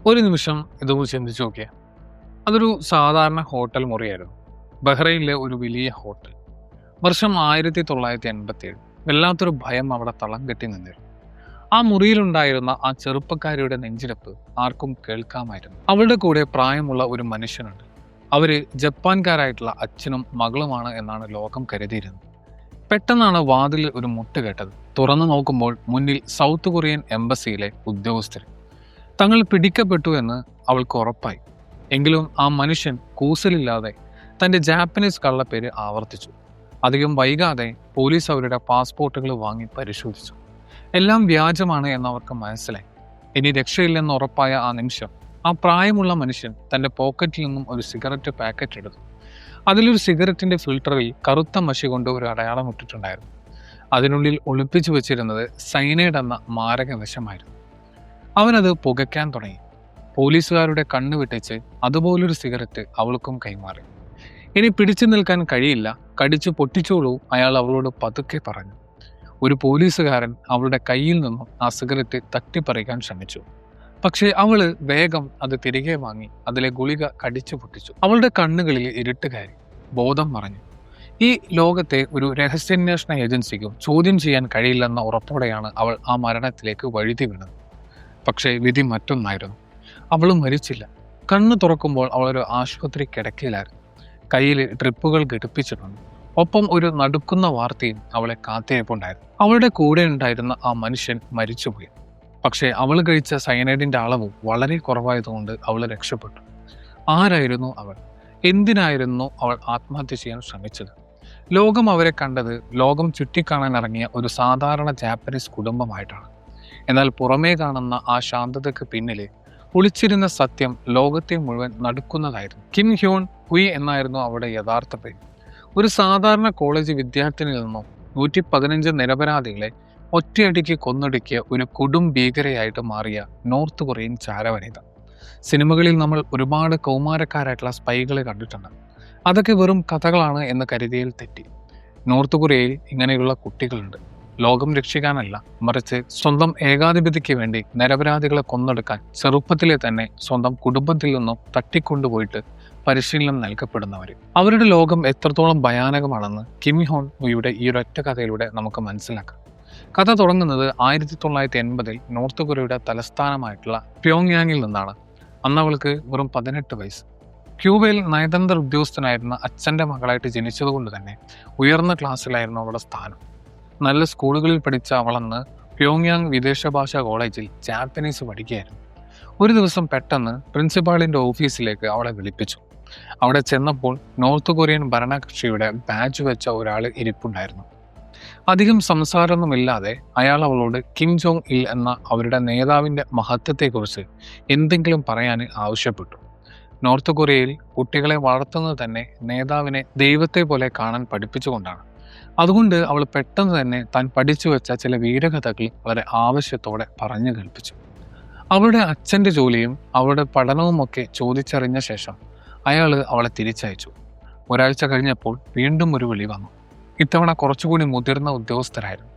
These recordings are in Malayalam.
ഒരു നിമിഷം ഇതൊന്ന് ചിന്തിച്ചു നോക്കിയേ. അതൊരു സാധാരണ ഹോട്ടൽ മുറിയായിരുന്നു. ബഹ്റൈനിലെ ഒരു വലിയ ഹോട്ടൽ. വർഷം 1987. വല്ലാത്തൊരു ഭയം അവിടെ തളം കെട്ടി നിന്നിരുന്നു. ആ മുറിയിലുണ്ടായിരുന്ന ആ ചെറുപ്പക്കാരിയുടെ നെഞ്ചിടിപ്പ് ആർക്കും കേൾക്കാമായിരുന്നു. അവളുടെ കൂടെ പ്രായമുള്ള ഒരു മനുഷ്യനുണ്ട്. അവര് ജപ്പാൻകാരായിട്ടുള്ള അച്ഛനും മകളുമാണ് എന്നാണ് ലോകം കരുതിയിരുന്നത്. പെട്ടെന്നാണ് വാതിലിൽ ഒരു മുട്ട് കേട്ടത്. തുറന്നു നോക്കുമ്പോൾ മുന്നിൽ സൗത്ത് കൊറിയൻ എംബസിയിലെ ഉദ്യോഗസ്ഥർ. തങ്ങൾ പിടിക്കപ്പെട്ടു എന്ന് അവൾക്ക് ഉറപ്പായി. എങ്കിലും ആ മനുഷ്യൻ കൂസലില്ലാതെ തൻ്റെ ജാപ്പനീസ് കള്ളപ്പേര് ആവർത്തിച്ചു. അധികം വൈകാതെ പോലീസ് അവരുടെ പാസ്പോർട്ടുകൾ വാങ്ങി പരിശോധിച്ചു. എല്ലാം വ്യാജമാണ് എന്നവർക്ക് മനസ്സിലായി. ഇനി രക്ഷയില്ലെന്ന് ഉറപ്പായ ആ നിമിഷം ആ പ്രായമുള്ള മനുഷ്യൻ തൻ്റെ പോക്കറ്റിൽ നിന്നും ഒരു സിഗരറ്റ് പാക്കറ്റ് എടുത്തു. അതിലൊരു സിഗരറ്റിന്റെ ഫിൽട്ടറിൽ കറുത്ത മഷി കൊണ്ട് ഒരു അടയാളം ഇട്ടിട്ടുണ്ടായിരുന്നു. അതിനുള്ളിൽ ഒളിപ്പിച്ചു വെച്ചിരുന്നത് സൈനൈഡ് എന്ന മാരക വിഷമായിരുന്നു. അവനത് പുകയ്ക്കാൻ തുടങ്ങി. പോലീസുകാരുടെ കണ്ണു വെട്ടിച്ച് അതുപോലൊരു സിഗരറ്റ് അവൾക്കും കൈമാറി. ഇനി പിടിച്ചു നിൽക്കാൻ കഴിയില്ല, കടിച്ചു പൊട്ടിച്ചോളൂ, അയാൾ അവളോട് പതുക്കെ പറഞ്ഞു. ഒരു പോലീസുകാരൻ അവളുടെ കയ്യിൽ നിന്നും ആ സിഗരറ്റ് തട്ടിപ്പറിക്കാൻ ശ്രമിച്ചു. പക്ഷേ അവള് വേഗം അത് തിരികെ വാങ്ങി അതിലെ ഗുളിക കടിച്ചു പൊട്ടിച്ചു. അവളുടെ കണ്ണുകളിൽ ഇരുട്ട് കയറി. ബോധം മറഞ്ഞു. ഈ ലോകത്തെ ഒരു രഹസ്യാന്വേഷണ ഏജൻസിക്കും ചോദ്യം ചെയ്യാൻ കഴിയില്ലെന്ന ഉറപ്പോടെയാണ് അവൾ ആ മരണത്തിലേക്ക് വഴുതി വീണത്. പക്ഷേ വിധി മറ്റൊന്നായിരുന്നു. അവൾ മരിച്ചില്ല. കണ്ണ് തുറക്കുമ്പോൾ അവളൊരു ആശുപത്രി കിടക്കയിലായിരുന്നു. കയ്യിൽ ഡ്രിപ്പുകൾ ഘടിപ്പിച്ചിട്ടുണ്ട്. ഒപ്പം ഒരു നടുക്കുന്ന വാർത്തയും അവളെ കാത്തിരിപ്പുണ്ടായിരുന്നു. അവളുടെ കൂടെ ഉണ്ടായിരുന്ന ആ മനുഷ്യൻ മരിച്ചുപോയി. പക്ഷേ അവൾ കഴിച്ച സയനൈഡിന്റെ അളവ് വളരെ കുറവായതുകൊണ്ട് അവൾ രക്ഷപ്പെട്ടു. ആരായിരുന്നു അവൾ? എന്തിനായിരുന്നു അവൾ ആത്മഹത്യ ചെയ്യാൻ ശ്രമിച്ചത്? ലോകം അവരെ കണ്ടത് ലോകം ചുറ്റിക്കാണാൻ ഇറങ്ങിയ ഒരു സാധാരണ ജാപ്പനീസ് കുടുംബമായിട്ടാണ്. എന്നാൽ പുറമേ കാണുന്ന ആ ശാന്തതയ്ക്ക് പിന്നില് ഒളിച്ചിരുന്ന സത്യം ലോകത്തെ മുഴുവൻ നടുക്കുന്നതായിരുന്നു. കിം ഹ്യോൺ ഹുയി എന്നായിരുന്നു അവിടെ യഥാർത്ഥ പേര്. ഒരു സാധാരണ കോളേജ് വിദ്യാർത്ഥിനിൽ നിന്നും 115 നിരപരാധികളെ ഒറ്റയടിക്ക് കൊന്നൊടുക്കിയ ഒരു കൊടും ഭീകരയായിട്ട് മാറിയ നോർത്ത് കൊറിയൻ ചാരവനിത. സിനിമകളിൽ നമ്മൾ ഒരുപാട് കൗമാരക്കാരായിട്ടുള്ള സ്പൈകളെ കണ്ടിട്ടുണ്ട്. അതൊക്കെ വെറും കഥകളാണ് എന്ന് കരുതിയിൽ തെറ്റി. നോർത്ത് കൊറിയയിൽ ഇങ്ങനെയുള്ള കുട്ടികളുണ്ട്. ലോകം രക്ഷിക്കാനല്ല, മറിച്ച് സ്വന്തം ഏകാധിപതിക്ക് വേണ്ടി നിരപരാധികളെ കൊന്നൊടുക്കാൻ ചെറുപ്പത്തിലെ തന്നെ സ്വന്തം കുടുംബത്തിൽ നിന്നും തട്ടിക്കൊണ്ടുപോയിട്ട് പരിശീലനം നൽകപ്പെടുന്നവർ. അവരുടെ ലോകം എത്രത്തോളം ഭയാനകമാണെന്ന് കിം ഹ്യോൺ ഹുയിയുടെ ഈ ഒരൊറ്റ കഥയിലൂടെ നമുക്ക് മനസ്സിലാക്കാം. കഥ തുടങ്ങുന്നത് 1980 നോർത്ത് കൊറിയയുടെ തലസ്ഥാനമായിട്ടുള്ള പ്യോങ്യാങ്ങിൽ നിന്നാണ്. അന്ന് അവൾക്ക് വെറും 18 വയസ്സ്. ക്യൂബയിൽ നയതന്ത്ര ഉദ്യോഗസ്ഥനായിരുന്ന അച്ഛൻ്റെ മകളായിട്ട് ജനിച്ചതുകൊണ്ട് തന്നെ ഉയർന്ന ക്ലാസ്സിലായിരുന്നു അവളുടെ സ്ഥാനം. നല്ല സ്കൂളുകളിൽ പഠിച്ച അവളന്ന് പ്യോങ്യാങ് വിദേശ ഭാഷാ കോളേജിൽ ജാപ്പനീസ് പഠിക്കുകയായിരുന്നു. ഒരു ദിവസം പെട്ടെന്ന് പ്രിൻസിപ്പാളിൻ്റെ ഓഫീസിലേക്ക് അവളെ വിളിപ്പിച്ചു. അവിടെ ചെന്നപ്പോൾ നോർത്ത് കൊറിയൻ ഭരണകക്ഷിയുടെ ബാഡ്ജ് വെച്ച ഒരാൾ ഇരിപ്പുണ്ടായിരുന്നു. അധികം സംസാരമൊന്നുമില്ലാതെ അയാൾ അവളോട് കിം ജോങ് ഇൽ എന്ന അവരുടെ നേതാവിൻ്റെ മഹത്വത്തെക്കുറിച്ച് എന്തെങ്കിലും പറയാൻ ആവശ്യപ്പെട്ടു. നോർത്ത് കൊറിയയിൽ കുട്ടികളെ വളർത്തുന്നത് തന്നെ നേതാവിനെ ദൈവത്തെ പോലെ കാണാൻ പഠിപ്പിച്ചുകൊണ്ടാണ്. അതുകൊണ്ട് അവൾ പെട്ടെന്ന് തന്നെ താൻ പഠിച്ചു വെച്ച ചില വീരകഥകൾ വളരെ ആവശ്യത്തോടെ പറഞ്ഞു കേൾപ്പിച്ചു. അവളുടെ അച്ഛൻ്റെ ജോലിയും അവളുടെ പഠനവുമൊക്കെ ചോദിച്ചറിഞ്ഞ ശേഷം അയാൾ അവളെ തിരിച്ചയച്ചു. ഒരാഴ്ച കഴിഞ്ഞപ്പോൾ വീണ്ടും ഒരു വിളി വന്നു. ഇത്തവണ കുറച്ചുകൂടി മുതിർന്ന ഉദ്യോഗസ്ഥരായിരുന്നു.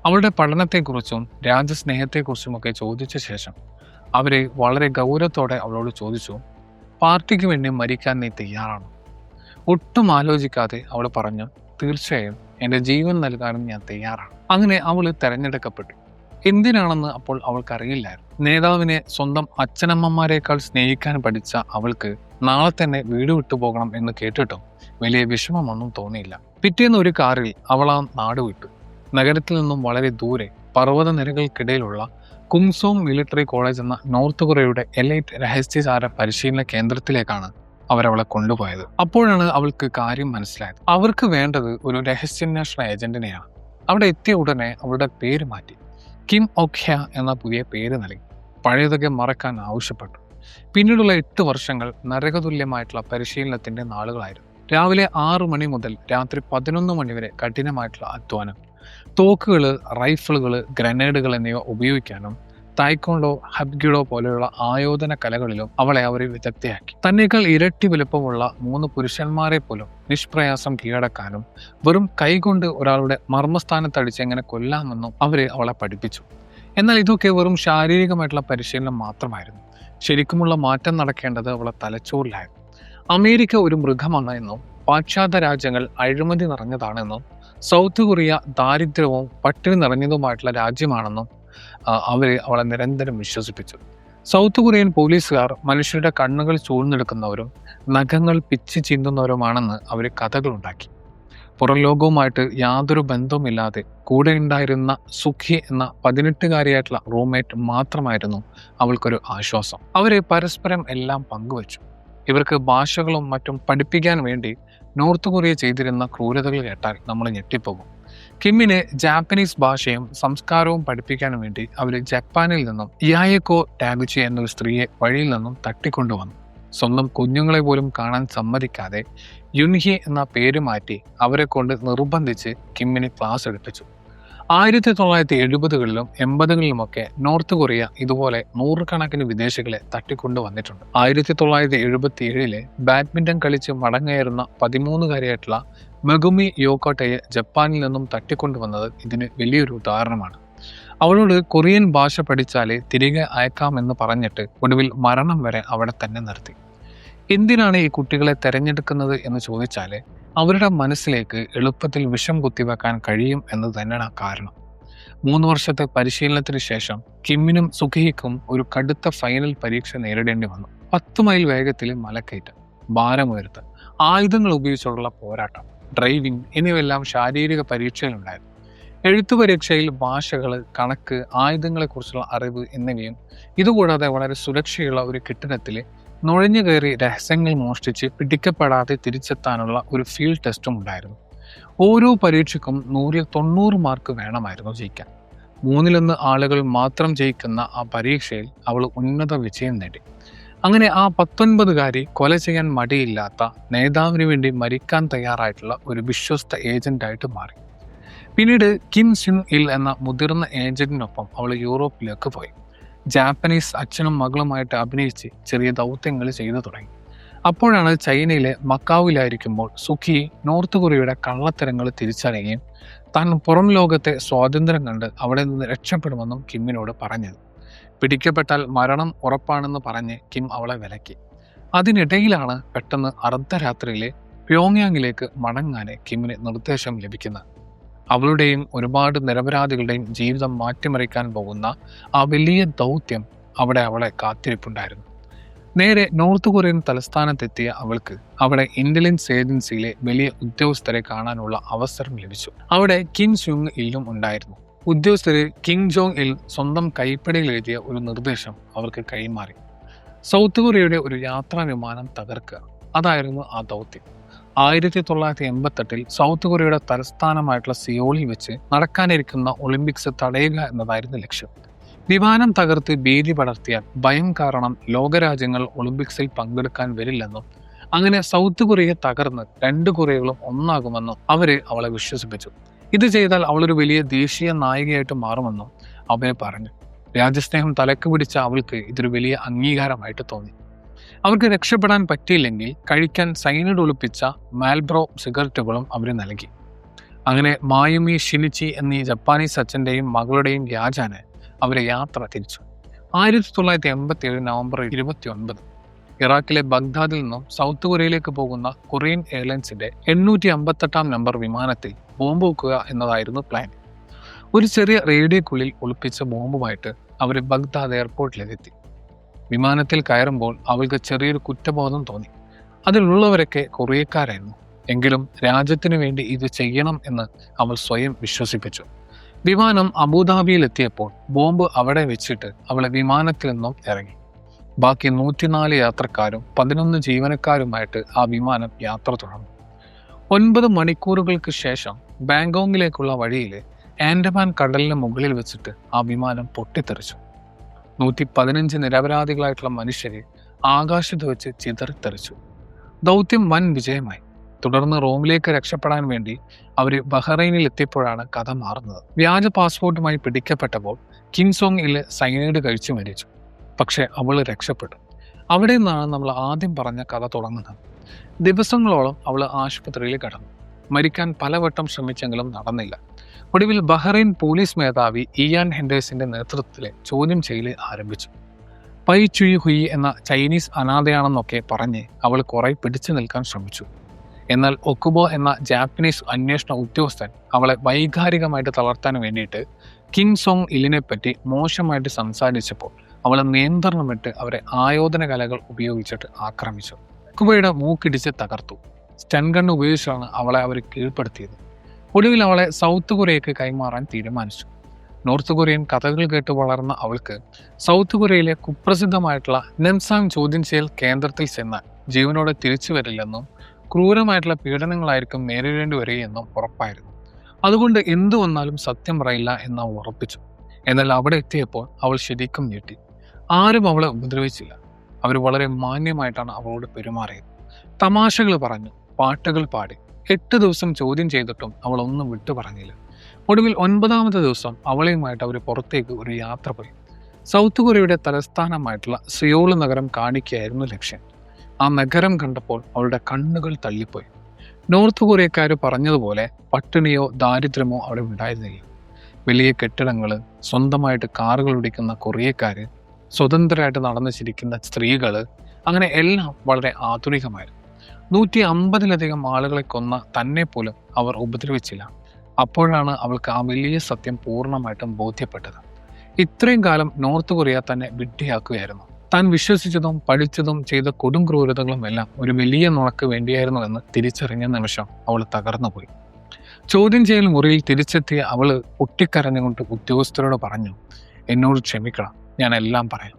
അവളുടെ പഠനത്തെക്കുറിച്ചും രാജ്യസ്നേഹത്തെക്കുറിച്ചുമൊക്കെ ചോദിച്ച ശേഷം അവരെ വളരെ ഗൗരവത്തോടെ അവളോട് ചോദിച്ചു, പാർട്ടിക്ക് വേണ്ടി മരിക്കാൻ നീ തയ്യാറാണോ? ഒട്ടും ആലോചിക്കാതെ അവൾ പറഞ്ഞു, തീർച്ചയായും, എൻ്റെ ജീവൻ നൽകാനും ഞാൻ തയ്യാറാണ്. അങ്ങനെ അവൾ തെരഞ്ഞെടുക്കപ്പെട്ടു. എന്തിനാണെന്ന് അപ്പോൾ അവൾക്കറിയില്ലായിരുന്നു. നേതാവിനെ സ്വന്തം അച്ഛനമ്മമാരെക്കാൾ സ്നേഹിക്കാൻ പഠിച്ച അവൾക്ക് നാളെ തന്നെ വീട് വിട്ടുപോകണം എന്ന് കേട്ടിട്ടും വലിയ വിഷമമൊന്നും തോന്നിയില്ല. പിറ്റേന്ന് ഒരു കാറിൽ അവൾ ആ നാട് വിട്ടു. നഗരത്തിൽ നിന്നും വളരെ ദൂരെ പർവ്വതനിരകൾക്കിടയിലുള്ള കുങ്സോങ് മിലിറ്ററി കോളേജ് എന്ന നോർത്ത് കൊറിയയുടെ എലൈറ്റ് രഹസ്യചാര പരിശീലന കേന്ദ്രത്തിലേക്കാണ് അവരവളെ കൊണ്ടുപോയത്. അപ്പോഴാണ് അവൾക്ക് കാര്യം മനസ്സിലായത്. അവർക്ക് വേണ്ടത് ഒരു രഹസ്യാന്വേഷണ ഏജന്റിനെയാണ്. അവിടെ എത്തിയ ഉടനെ അവളുടെ പേര് മാറ്റി. കിം ഒക്ഹ്യ എന്ന പുതിയ പേര് നൽകി. പഴയതൊക്കെ മറക്കാൻ ആവശ്യപ്പെട്ടു. പിന്നീടുള്ള 8 വർഷങ്ങൾ നരകതുല്യമായിട്ടുള്ള പരിശീലനത്തിന്റെ നാളുകളായിരുന്നു. രാവിലെ 6 മണി മുതൽ രാത്രി 11 മണി വരെ കഠിനമായിട്ടുള്ള അധ്വാനം. തോക്കുകള്, റൈഫിളുകള്, ഗ്രനേഡുകൾ എന്നിവ ഉപയോഗിക്കാനും തായ്ക്കൊണ്ടോ, ഹബ്ഗിഡോ പോലെയുള്ള ആയോധന കലകളിലും അവളെ അവർ വിദഗ്ധയാക്കി. തന്നേക്കാൾ ഇരട്ടി വലുപ്പമുള്ള 3 പുരുഷന്മാരെ പോലും നിഷ്പ്രയാസം കീഴടക്കാനും വെറും കൈകൊണ്ട് ഒരാളുടെ മർമ്മസ്ഥാനത്തടിച്ച് എങ്ങനെ കൊല്ലാമെന്നും അവരെ അവളെ പഠിപ്പിച്ചു. എന്നാൽ ഇതൊക്കെ വെറും ശാരീരികമായിട്ടുള്ള പരിശീലനം മാത്രമായിരുന്നു. ശരിക്കുമുള്ള മാറ്റം നടക്കേണ്ടത് അവളെ തലച്ചോറിലായിരുന്നു. അമേരിക്ക ഒരു മൃഗമാണ് എന്നും പാശ്ചാത്യ രാജ്യങ്ങൾ അഴിമതി നിറഞ്ഞതാണെന്നും സൗത്ത് കൊറിയ ദാരിദ്ര്യവും പട്ടിണി നിറഞ്ഞതുമായിട്ടുള്ള രാജ്യമാണെന്നും അവളെ നിരന്തരം വിശ്വസിപ്പിച്ചു. സൗത്ത് കൊറിയൻ പോലീസുകാർ മനുഷ്യരുടെ കണ്ണുകൾ ചൂഴ്ന്നെടുക്കുന്നവരും നഖങ്ങൾ പിച്ച് ചീന്തുന്നവരുമാണെന്ന് അവർ കഥകളുണ്ടാക്കി. പുറം ലോകവുമായിട്ട് യാതൊരു ബന്ധവുമില്ലാതെ കൂടെ ഉണ്ടായിരുന്ന സുഖി എന്ന 18-കാരിയായിട്ടുള്ള റൂംമേറ്റ് മാത്രമായിരുന്നു അവൾക്കൊരു ആശ്വാസം. അവരെ പരസ്പരം എല്ലാം പങ്കുവച്ചു. ഇവർക്ക് ഭാഷകളും മറ്റും പഠിപ്പിക്കാൻ വേണ്ടി നോർത്ത് കൊറിയ ചെയ്തിരുന്ന ക്രൂരതകൾ കേട്ടാൽ നമ്മൾ ഞെട്ടിപ്പോകും. കിമ്മിന് ജാപ്പനീസ് ഭാഷയും സംസ്കാരവും പഠിപ്പിക്കാൻ വേണ്ടി അവർ ജപ്പാനിൽ നിന്നും യായക്കോ ടാഗുച്ചി എന്നൊരു സ്ത്രീയെ വഴിയിൽ നിന്നും തട്ടിക്കൊണ്ടുവന്നു. സ്വന്തം കുഞ്ഞുങ്ങളെ പോലും കാണാൻ സമ്മതിക്കാതെ യുൻഹി എന്ന പേര് മാറ്റി അവരെ കൊണ്ട് നിർബന്ധിച്ച് കിമ്മിന് ക്ലാസ് എടുപ്പിച്ചു. 1970കളിലും 80കളിലുമൊക്കെ നോർത്ത് കൊറിയ ഇതുപോലെ നൂറുകണക്കിന് വിദേശികളെ തട്ടിക്കൊണ്ടുവന്നിട്ടുണ്ട്. 1977 ബാഡ്മിന്റൺ കളിച്ച് മടങ്ങേറുന്ന 13-കാരിയായിട്ടുള്ള മെഗുമി യോക്കോട്ടയെ ജപ്പാനിൽ നിന്നും തട്ടിക്കൊണ്ടുവന്നത് ഇതിന് വലിയൊരു ഉദാഹരണമാണ്. അവളോട് കൊറിയൻ ഭാഷ പഠിച്ചാലേ തിരികെ അയക്കാമെന്ന് പറഞ്ഞിട്ട് ഒടുവിൽ മരണം വരെ അവിടെ തന്നെ നിർത്തി. എന്തിനാണ് ഈ കുട്ടികളെ തെരഞ്ഞെടുക്കുന്നത് എന്ന് ചോദിച്ചാൽ അവരുടെ മനസ്സിലേക്ക് എളുപ്പത്തിൽ വിഷം കുത്തിവെക്കാൻ കഴിയും എന്ന് തന്നെയാണ് കാരണം. 3 വർഷത്തെ പരിശീലനത്തിന് ശേഷം കിമ്മിനും സുഖിക്കും ഒരു കടുത്ത ഫൈനൽ പരീക്ഷ നേരിടേണ്ടി വന്നു. 10 മൈൽ വേഗത്തിൽ മലക്കയറ്റം, ഭാരമുയർത്തൽ, ആയുധങ്ങൾ ഉപയോഗിച്ചുള്ള പോരാട്ടം, ഡ്രൈവിംഗ് എന്നിവയെല്ലാം ശാരീരിക പരീക്ഷയിലുണ്ടായിരുന്നു. എഴുത്തു പരീക്ഷയിൽ ഭാഷകൾ, കണക്ക്, ആയുധങ്ങളെക്കുറിച്ചുള്ള അറിവ് എന്നിവയും, ഇതുകൂടാതെ വളരെ സുരക്ഷയുള്ള ഒരു കെട്ടിടത്തിൽ നുഴഞ്ഞു കയറി രഹസ്യങ്ങൾ മോഷ്ടിച്ച് പിടിക്കപ്പെടാതെ തിരിച്ചെത്താനുള്ള ഒരു ഫീൽഡ് ടെസ്റ്റും ഉണ്ടായിരുന്നു. ഓരോ പരീക്ഷയ്ക്കും 100-ൽ 90 മാർക്ക് വേണമായിരുന്നു ജയിക്കാൻ. 3-1 ആളുകൾ മാത്രം ജയിക്കുന്ന ആ പരീക്ഷയിൽ അവൾ ഉന്നത വിജയം നേടി. അങ്ങനെ ആ 19-കാരി കൊല ചെയ്യാൻ മടിയില്ലാത്ത, നേതാവിന് വേണ്ടി മരിക്കാൻ തയ്യാറായിട്ടുള്ള ഒരു വിശ്വസ്ത ഏജന്റായിട്ട് മാറി. പിന്നീട് കിം സ്യൂങ് ഇൽ എന്ന മുതിർന്ന ഏജന്റിനൊപ്പം അവൾ യൂറോപ്പിലേക്ക് പോയി. ജാപ്പനീസ് അച്ഛനും മകളുമായിട്ട് അഭിനയിച്ച് ചെറിയ ദൗത്യങ്ങൾ ചെയ്തു തുടങ്ങി. അപ്പോഴാണ് ചൈനയിലെ മക്കാവിലായിരിക്കുമ്പോൾ സുഖി നോർത്ത് കൊറിയയുടെ കള്ളത്തരങ്ങൾ തിരിച്ചറിയുകയും താൻ പുറം ലോകത്തെ സ്വാതന്ത്ര്യം കണ്ട് അവിടെ നിന്ന് രക്ഷപ്പെടുമെന്നും കിമ്മിനോട് പറഞ്ഞത്. പിടിക്കപ്പെട്ടാൽ മരണം ഉറപ്പാണെന്ന് പറഞ്ഞ് കിം അവളെ വിലക്കി. അതിനിടയിലാണ് പെട്ടെന്ന് അർദ്ധരാത്രിയിലെ പ്യോങ്യാങ്ങിലേക്ക് മടങ്ങാൻ കിമ്മിന് നിർദ്ദേശം ലഭിക്കുന്നത്. അവളുടെയും ഒരുപാട് നിരപരാധികളുടെയും ജീവിതം മാറ്റിമറിക്കാൻ പോകുന്ന ആ വലിയ ദൗത്യം അവിടെ അവളെ കാത്തിരിപ്പുണ്ടായിരുന്നു. നേരെ നോർത്ത് കൊറിയൻ തലസ്ഥാനത്തെത്തിയ അവൾക്ക് അവിടെ ഇന്റലിജൻസ് ഏജൻസിയിലെ വലിയ ഉദ്യോഗസ്ഥരെ കാണാനുള്ള അവസരം ലഭിച്ചു. അവിടെ കിം സ്യൂങ് ഇല്ലും ഉണ്ടായിരുന്നു. ഉദ്യോഗസ്ഥര് കിം ജോങ് ഇൽ സ്വന്തം കൈപ്പടയിൽ എഴുതിയ ഒരു നിർദ്ദേശം അവർക്ക് കൈമാറി. സൗത്ത് കൊറിയയുടെ ഒരു യാത്രാ വിമാനം തകർക്കുക, അതായിരുന്നു ആ ദൗത്യം. 1988 സൗത്ത് കൊറിയയുടെ തലസ്ഥാനമായിട്ടുള്ള സിയോളിൽ വെച്ച് നടക്കാനിരിക്കുന്ന ഒളിമ്പിക്സ് തടയുക എന്നതായിരുന്നു ലക്ഷ്യം. വിമാനം തകർത്ത് ഭീതി പടർത്തിയാൽ ഭയം കാരണം ലോകരാജ്യങ്ങൾ ഒളിമ്പിക്സിൽ പങ്കെടുക്കാൻ വരില്ലെന്നും അങ്ങനെ സൗത്ത് കൊറിയ തകർന്ന് 2 കൊറിയകളും ഒന്നാകുമെന്നും അവളെ വിശ്വസിപ്പിച്ചു. ഇത് ചെയ്താൽ അവളൊരു വലിയ ദേശീയ നായികയായിട്ട് മാറുമെന്നും അവനെ പറഞ്ഞു. രാജ്യസ്നേഹം തലക്ക് പിടിച്ച അവൾക്ക് ഇതൊരു വലിയ അംഗീകാരമായിട്ട് തോന്നി. അവർക്ക് രക്ഷപ്പെടാൻ പറ്റിയില്ലെങ്കിൽ കഴിക്കാൻ സൈനൈഡ് ഒളിപ്പിച്ച മാൽബ്രോ സിഗരറ്റുകളും അവർ നൽകി. അങ്ങനെ മായുമി ഷിനിച്ചി എന്നീ ജപ്പാനീസ് അച്ഛൻ്റെയും മകളുടെയും വ്യാജാന് അവരെ യാത്ര തിരിച്ചു. 1987 നവംബർ 29 ഇറാഖിലെ ബഗ്ദാദിൽ നിന്നും സൗത്ത് കൊറിയയിലേക്ക് പോകുന്ന കൊറിയൻ എയർലൈൻസിന്റെ 858 നമ്പർ വിമാനത്തിൽ ബോംബ് വെക്കുക എന്നതായിരുന്നു പ്ലാൻ. ഒരു ചെറിയ റേഡിയോക്കുള്ളിൽ ഒളിപ്പിച്ച ബോംബുമായിട്ട് അവർ ബഗ്ദാദ് എയർപോർട്ടിലെത്തി. വിമാനത്തിൽ കയറുമ്പോൾ അവൾക്ക് ചെറിയൊരു കുറ്റബോധം തോന്നി. അതിലുള്ളവരൊക്കെ കൊറിയക്കാരായിരുന്നു. എങ്കിലും രാജ്യത്തിനു വേണ്ടി ഇത് ചെയ്യണം എന്ന് അവൾ സ്വയം വിശ്വസിപ്പിച്ചു. വിമാനം അബുദാബിയിൽ എത്തിയപ്പോൾ ബോംബ് അവിടെ വെച്ചിട്ട് അവളെ വിമാനത്തിൽ നിന്നും ഇറങ്ങി. ബാക്കി 104 യാത്രക്കാരും 11 ജീവനക്കാരുമായിട്ട് ആ വിമാനം യാത്ര തുടർന്നു. 9 മണിക്കൂറുകൾക്ക് ശേഷം ബാങ്കോങ്ങിലേക്കുള്ള വഴിയിൽ ആൻഡമാൻ കടലിന് മുകളിൽ വെച്ചിട്ട് ആ വിമാനം പൊട്ടിത്തെറിച്ചു. 115 നിരപരാധികളായിട്ടുള്ള മനുഷ്യരെ ആകാശത്ത് വെച്ച് ചിതറിത്തെറിച്ചു. ദൗത്യം വൻ വിജയമായി. തുടർന്ന് റോമിലേക്ക് രക്ഷപ്പെടാൻ വേണ്ടി അവർ ബഹ്റൈനിൽ എത്തിയപ്പോഴാണ് കഥ മാറുന്നത്. വ്യാജ പാസ്പോർട്ടുമായി പിടിക്കപ്പെട്ടപ്പോൾ കിം സോങ് ഇൽ സൈനൈഡ് കഴിച്ചു മരിച്ചു. പക്ഷെ അവൾ രക്ഷപ്പെട്ടു. അവിടെ നിന്നാണ് നമ്മൾ ആദ്യം പറഞ്ഞ കഥ തുടങ്ങുന്നത്. ദിവസങ്ങളോളം അവൾ ആശുപത്രിയിൽ കിടന്നു. മരിക്കാൻ പലവട്ടം ശ്രമിച്ചെങ്കിലും നടന്നില്ല. ഒടുവിൽ ബഹ്റൈൻ പോലീസ് മേധാവി ഇയാൻ ഹെൻഡേഴ്സിന്റെ നേതൃത്വത്തിൽ ചോദ്യം ചെയ്യൽ ആരംഭിച്ചു. പൈ ചുയി ഹുയി എന്ന ചൈനീസ് അനാഥയാണെന്നൊക്കെ പറഞ്ഞ് അവൾ കുറെ പിടിച്ചു നിൽക്കാൻ ശ്രമിച്ചു. എന്നാൽ ഒക്കുബോ എന്ന ജാപ്പനീസ് അന്വേഷണ ഉദ്യോഗസ്ഥൻ അവളെ വൈകാരികമായിട്ട് തളർത്താൻ വേണ്ടിയിട്ട് കിം സോങ് ഇലിനെ പറ്റി മോശമായിട്ട് സംസാരിച്ചപ്പോൾ അവളെ നിയന്ത്രണം വിട്ട് അവരെ ആയോധന കലകൾ ഉപയോഗിച്ചിട്ട് ആക്രമിച്ചു. ഒക്കുബോയുടെ മൂക്കിടിച്ച് തകർത്തു. സ്റ്റൺ ഗൺ ഉപയോഗിച്ചാണ് അവളെ അവർ കീഴ്പ്പെടുത്തിയത്. ഒടുവിൽ അവളെ സൗത്ത് കൊറിയയ്ക്ക് കൈമാറാൻ തീരുമാനിച്ചു. നോർത്ത് കൊറിയൻ കഥകൾ കേട്ട് വളർന്ന അവൾക്ക് സൗത്ത് കൊറിയയിലെ കുപ്രസിദ്ധമായിട്ടുള്ള നെംസാങ് ചോദ്യം ചെയ്യൽ കേന്ദ്രത്തിൽ ചെന്നാൽ ജീവനോടെ തിരിച്ചു വരില്ലെന്നും ക്രൂരമായിട്ടുള്ള പീഡനങ്ങളായിരിക്കും നേരിടേണ്ടി വരികയെന്നും ഉറപ്പായിരുന്നു. അതുകൊണ്ട് എന്തു വന്നാലും സത്യം പറയില്ല എന്ന് അവൾ ഉറപ്പിച്ചു. എന്നാൽ അവിടെ എത്തിയപ്പോൾ അവൾ ശരിക്കും ഞെട്ടി. ആരും അവളെ ഉപദ്രവിച്ചില്ല. അവർ വളരെ മാന്യമായിട്ടാണ് അവളോട് പെരുമാറിയത്. തമാശകൾ പറഞ്ഞു, പാട്ടുകൾ പാടി. 8 ദിവസം ചോദ്യം ചെയ്തിട്ടും അവൾ ഒന്നും വിട്ടു പറഞ്ഞില്ല. ഒടുവിൽ 9ാമത്തെ ദിവസം അവളെയുമായിട്ട് അവർ പുറത്തേക്ക് ഒരു യാത്ര പോയി. സൗത്ത് കൊറിയയുടെ തലസ്ഥാനമായിട്ടുള്ള സിയോൾ നഗരം കാണിക്കുകയായിരുന്നു ലക്ഷ്യം. ആ നഗരം കണ്ടപ്പോൾ അവളുടെ കണ്ണുകൾ തള്ളിപ്പോയി. നോർത്ത് കൊറിയക്കാർ പറഞ്ഞതുപോലെ പട്ടിണിയോ ദാരിദ്ര്യമോ അവിടെ ഉണ്ടായിരുന്നില്ല. വലിയ കെട്ടിടങ്ങൾ, സ്വന്തമായിട്ട് കാറുകൾ ഓടിക്കുന്ന കൊറിയക്കാര്, സ്വതന്ത്രരായിട്ട് നടന്നു ചിരിക്കുന്ന സ്ത്രീകള്, അങ്ങനെ എല്ലാം വളരെ ആധുനികമായിരുന്നു. 150-ലധികം ആളുകളെ കൊന്ന തന്നെ പോലും അവർ ഉപദ്രവിച്ചില്ല. അപ്പോഴാണ് അവൾക്ക് ആ വലിയ സത്യം പൂർണ്ണമായിട്ടും ബോധ്യപ്പെട്ടത്. ഇത്രയും കാലം നോർത്ത് കൊറിയ തന്നെ വിഡ്ഢിയാക്കുകയായിരുന്നു. താൻ വിശ്വസിച്ചതും പഠിച്ചതും ചെയ്ത കൊടും ക്രൂരതകളും എല്ലാം ഒരു വലിയ നുണക്ക് വേണ്ടിയായിരുന്നു എന്ന് തിരിച്ചറിഞ്ഞ നിമിഷം അവൾ തകർന്നുപോയി. ചോദ്യം ചെയ്യൽ മുറിയിൽ തിരിച്ചെത്തിയ അവള് പൊട്ടിക്കരഞ്ഞുകൊണ്ട് ഉദ്യോഗസ്ഥരോട് പറഞ്ഞു, എന്നോട് ക്ഷമിക്കണം, ഞാൻ എല്ലാം പറയാം.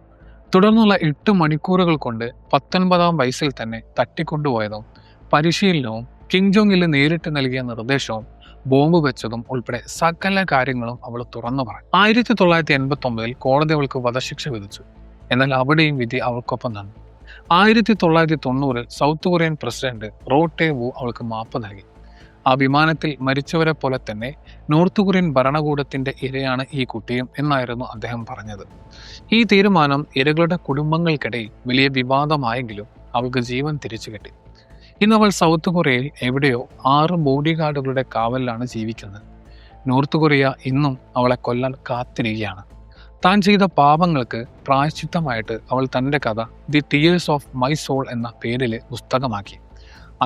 തുടർന്നുള്ള 8 മണിക്കൂറുകൾ കൊണ്ട് 19ാം വയസ്സിൽ തന്നെ തട്ടിക്കൊണ്ടുപോയതും പരിശീലനവും കിം ജോങ് ഇൽ നേരിട്ട് നൽകിയ നിർദ്ദേശവും ബോംബ് വെച്ചതും ഉൾപ്പെടെ സകല കാര്യങ്ങളും അവൾ തുറന്നു പറഞ്ഞു. 1989 കോടതി അവൾക്ക് വധശിക്ഷ വിധിച്ചു. എന്നാൽ അവിടെയും വിധി അവൾക്കൊപ്പം നിന്നു. 1990 സൗത്ത് കൊറിയൻ പ്രസിഡന്റ് റോ ടേ വു അവൾക്ക് മാപ്പ് നൽകി. ആ വിമാനത്തിൽ മരിച്ചവരെ പോലെ തന്നെ നോർത്ത് കൊറിയൻ ഭരണകൂടത്തിന്റെ ഇരയാണ് ഈ കുട്ടിയും എന്നായിരുന്നു അദ്ദേഹം പറഞ്ഞത്. ഈ തീരുമാനം ഇരകളുടെ കുടുംബങ്ങൾക്കിടയിൽ വലിയ വിവാദമായെങ്കിലും അവൾക്ക് ജീവൻ തിരിച്ചു കിട്ടി. ഇന്ന് അവൾ സൗത്ത് കൊറിയയിൽ എവിടെയോ 6 ബോഡി ഗാർഡുകളുടെ കാവലിലാണ് ജീവിക്കുന്നത്. നോർത്ത് കൊറിയ ഇന്നും അവളെ കൊല്ലാൻ കാത്തിരിക്കുകയാണ്. താൻ ചെയ്ത പാപങ്ങൾക്ക് പ്രായശ്ചിത്തമായിട്ട് അവൾ തൻ്റെ കഥ the tears of my soul എന്ന പേരിൽ പുസ്തകമാക്കി.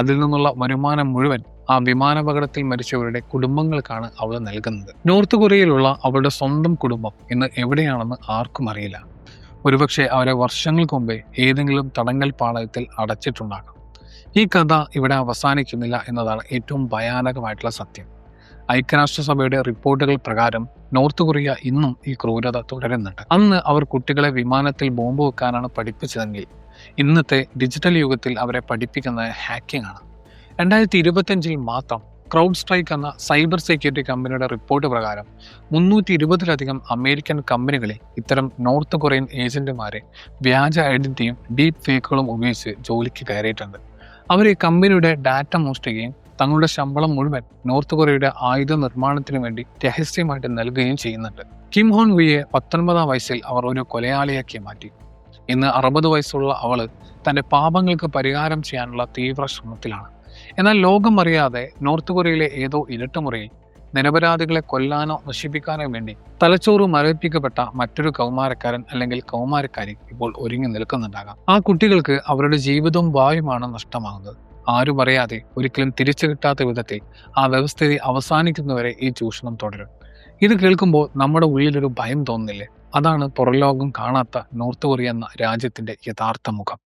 അതിൽ നിന്നുള്ള വരുമാനം മുഴുവൻ ആ വിമാനാപകടത്തിൽ മരിച്ചവരുടെ കുടുംബങ്ങൾക്കാണ് അവൾ നൽകുന്നത്. നോർത്ത് കൊറിയയിലുള്ള അവളുടെ സ്വന്തം കുടുംബം ഇന്ന് എവിടെയാണെന്ന് ആർക്കും അറിയില്ല. ഒരുപക്ഷെ അവരെ വർഷങ്ങൾക്ക് മുമ്പേ ഏതെങ്കിലും തടങ്കൽ പാളയത്തിൽ അടച്ചിട്ടുണ്ടാകാം. ഈ കഥ ഇവിടെ അവസാനിക്കുന്നില്ല എന്നതാണ് ഏറ്റവും ഭയാനകമായിട്ടുള്ള സത്യം. ഐക്യരാഷ്ട്രസഭയുടെ റിപ്പോർട്ടുകൾ പ്രകാരം നോർത്ത് കൊറിയ ഇന്നും ഈ ക്രൂരത തുടരുന്നുണ്ട്. അന്ന് അവർ കുട്ടികളെ വിമാനത്തിൽ ബോംബ് വെക്കാനാണ് പഠിപ്പിച്ചതെങ്കിൽ ഇന്നത്തെ ഡിജിറ്റൽ യുഗത്തിൽ അവരെ പഠിപ്പിക്കുന്നത് ഹാക്കിംഗ് ആണ്. 2025 മാത്രം ക്രൗഡ് സ്ട്രൈക്ക് എന്ന സൈബർ സെക്യൂരിറ്റി കമ്പനിയുടെ റിപ്പോർട്ട് പ്രകാരം 320-ലധികം അമേരിക്കൻ കമ്പനികളിൽ ഇത്തരം നോർത്ത് കൊറിയൻ ഏജന്റുമാരെ വ്യാജ ഐഡന്റിറ്റിയും ഡീപ് ഫേക്കുകളും ഉപയോഗിച്ച് ജോലിക്ക് കയറിയിട്ടുണ്ട്. അവർ ഈ കമ്പനിയുടെ ഡാറ്റ മോഷ്ടിക്കുകയും തങ്ങളുടെ ശമ്പളം മുഴുവൻ നോർത്ത് കൊറിയയുടെ ആയുധ നിർമ്മാണത്തിന് വേണ്ടി രഹസ്യമായിട്ട് നൽകുകയും ചെയ്യുന്നുണ്ട്. കിം ഹോൺ വിയെ 19ാം വയസ്സിൽ അവർ ഒരു കൊലയാളിയാക്കി മാറ്റി. ഇന്ന് 60 വയസ്സുള്ള അവള് തന്റെ പാപങ്ങൾക്ക് പരിഹാരം ചെയ്യാനുള്ള തീവ്ര ശ്രമത്തിലാണ്. എന്നാൽ ലോകം അറിയാതെ നോർത്ത് കൊറിയയിലെ ഏതോ ഇരുട്ടുമുറിയിൽ നിരപരാധികളെ കൊല്ലാനോ നശിപ്പിക്കാനോ വേണ്ടി തലച്ചോറ് മരവിപ്പിക്കപ്പെട്ട മറ്റൊരു കൗമാരക്കാരൻ അല്ലെങ്കിൽ കൗമാരക്കാരി ഇപ്പോൾ ഒരുങ്ങി നിൽക്കുന്നുണ്ടാകാം. ആ കുട്ടികൾക്ക് അവരുടെ ജീവിതവും ഭാവിയുമാണ് നഷ്ടമാകുന്നത്. ആരും അറിയാതെ ഒരിക്കലും തിരിച്ചു കിട്ടാത്ത വിധത്തിൽ ആ വ്യവസ്ഥിതി അവസാനിക്കുന്നവരെ ഈ ചൂഷണം തുടരും. ഇത് കേൾക്കുമ്പോൾ നമ്മുടെ ഉള്ളിലൊരു ഭയം തോന്നുന്നില്ലേ? അതാണ് പുറംലോകം കാണാത്ത നോർത്ത് കൊറിയ എന്ന രാജ്യത്തിന്റെ യഥാർത്ഥ മുഖം.